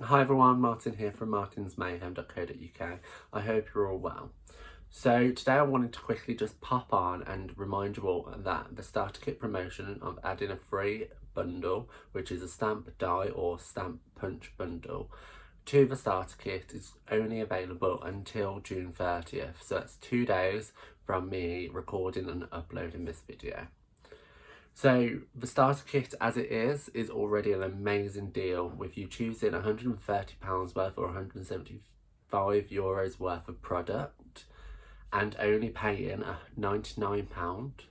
Hi everyone, Martin here from martinsmayhem.co.uk. I hope you're all well. So today I wanted to quickly just pop on and remind you all that the starter kit promotion of adding a free bundle, which is a stamp die or stamp punch bundle, to the starter kit is only available until June 30th. So that's 2 days from me recording and uploading this video. So the starter kit as it is already an amazing deal with you choosing £130 worth or €175 worth of product and only paying £99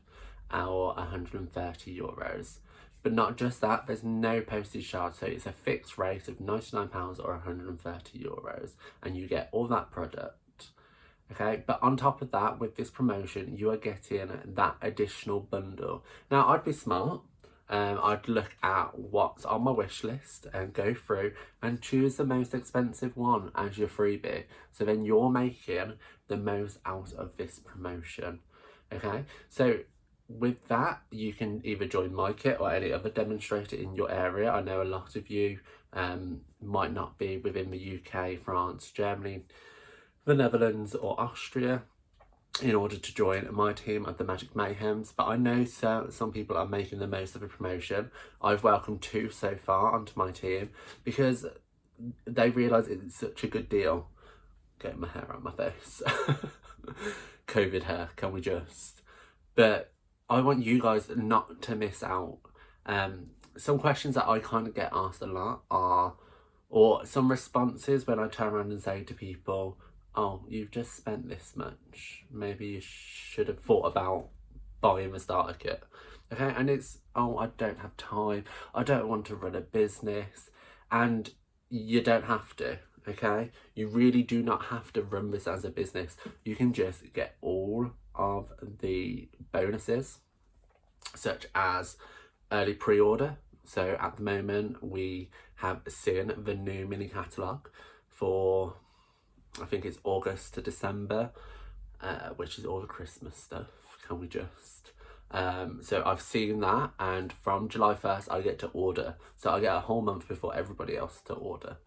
or €130. But not just that, there's no postage charge, so it's a fixed rate of £99 or €130 and you get all that product. Okay, but on top of that, with this promotion, you are getting that additional bundle. Now, I'd be smart. I'd look at what's on my wish list and go through and choose the most expensive one as your freebie. So then you're making the most out of this promotion. Okay, so with that, you can either join my kit or any other demonstrator in your area. I know a lot of you might not be within the UK, France, Germany, the Netherlands or Austria in order to join my team of the Magic Mayhems, but I know some people are making the most of the promotion. I've welcomed 2 so far onto my team because they realise it's such a good deal. Getting my hair out my face. COVID hair, can we just? But I want you guys not to miss out. Some questions that I kind of get asked a lot are, or some responses when I turn around and say to people, oh, you've just spent this much. Maybe you should have thought about buying the starter kit. Okay, and it's, oh, I don't have time. I don't want to run a business. And you don't have to, okay? You really do not have to run this as a business. You can just get all of the bonuses, such as early pre-order. So at the moment, we have seen the new mini catalogue for, I think it's August to December, which is all the Christmas stuff, can we just? So I've seen that, and from July 1st I get to order. So I get a whole month before everybody else to order.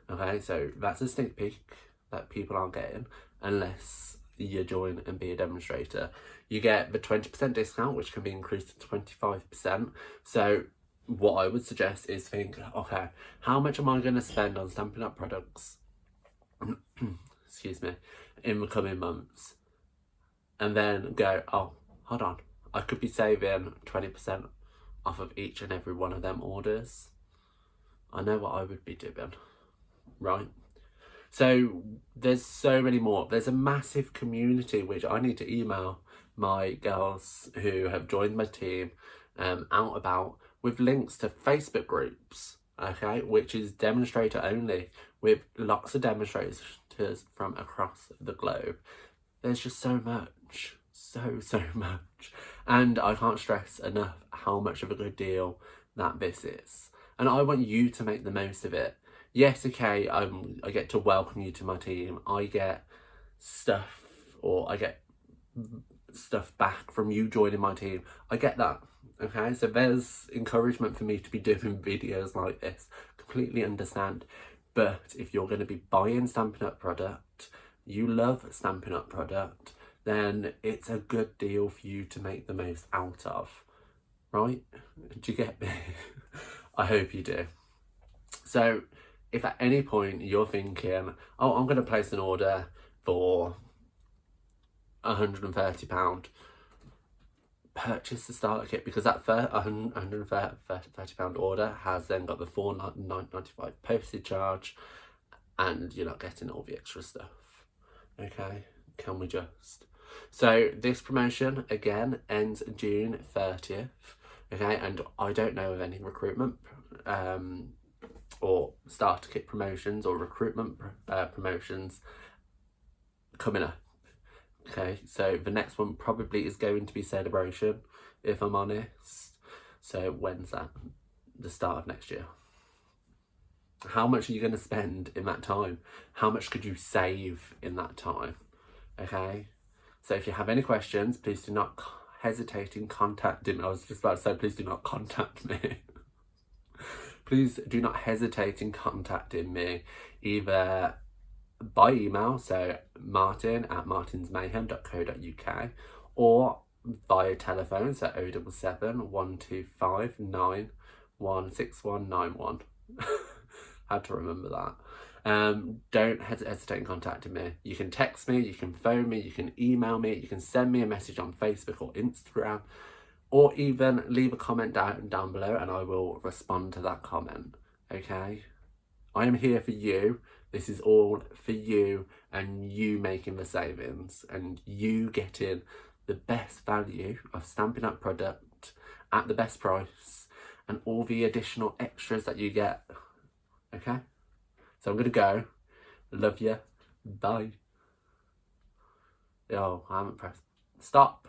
Okay, so that's a sneak peek that people aren't getting unless you join and be a demonstrator. You get the 20% discount, which can be increased to 25%. So what I would suggest is think, okay, how much am I going to spend on Stampin' Up products excuse me, in the coming months, and then go, oh, hold on, I could be saving 20% off of each and every one of them orders. I know what I would be doing, right? So there's so many more. There's a massive community which I need to email my girls who have joined my team out about, with links to Facebook groups, okay, which is demonstrator only, with lots of demonstrators from across the globe. There's just so much, so much, and I can't stress enough how much of a good deal that this is, and I want you to make the most of it. Yes, okay, I get to welcome you to my team. I get stuff, or I get stuff back from you joining my team. I get that. Okay, so there's encouragement for me to be doing videos like this. Completely understand. But if you're going to be buying Stampin' Up product, you love Stampin' Up product, then it's a good deal for you to make the most out of. Right? Do you get me? I hope you do. So if at any point you're thinking, oh, I'm going to place an order for £130, purchase the starter kit, because that £130 order has then got the £4.95 postage charge, and you're not getting all the extra stuff. Okay, can we just? So this promotion again ends June 30th. Okay, and I don't know of any recruitment or starter kit promotions or recruitment promotions coming up. Okay, so the next one probably is going to be Celebration, if I'm honest. So when's that? The start of next year. How much are you going to spend in that time? How much could you save in that time? Okay, so if you have any questions, please do not hesitate in contacting me. I was just about to say, please do not contact me. please do not hesitate in contacting me either by email, so martin@martinsmayhem.co.uk, or via telephone, so 077 125 916191. Had to remember that. Don't hesitate in contacting me. You can text me, you can phone me, you can email me, you can send me a message on Facebook or Instagram, or even leave a comment down below and I will respond to that comment, okay? I am here for you. This is all for you and you making the savings and you getting the best value of Stampin' Up product at the best price and all the additional extras that you get, okay? So I'm gonna go. Love you. Bye. Oh, I haven't pressed stop.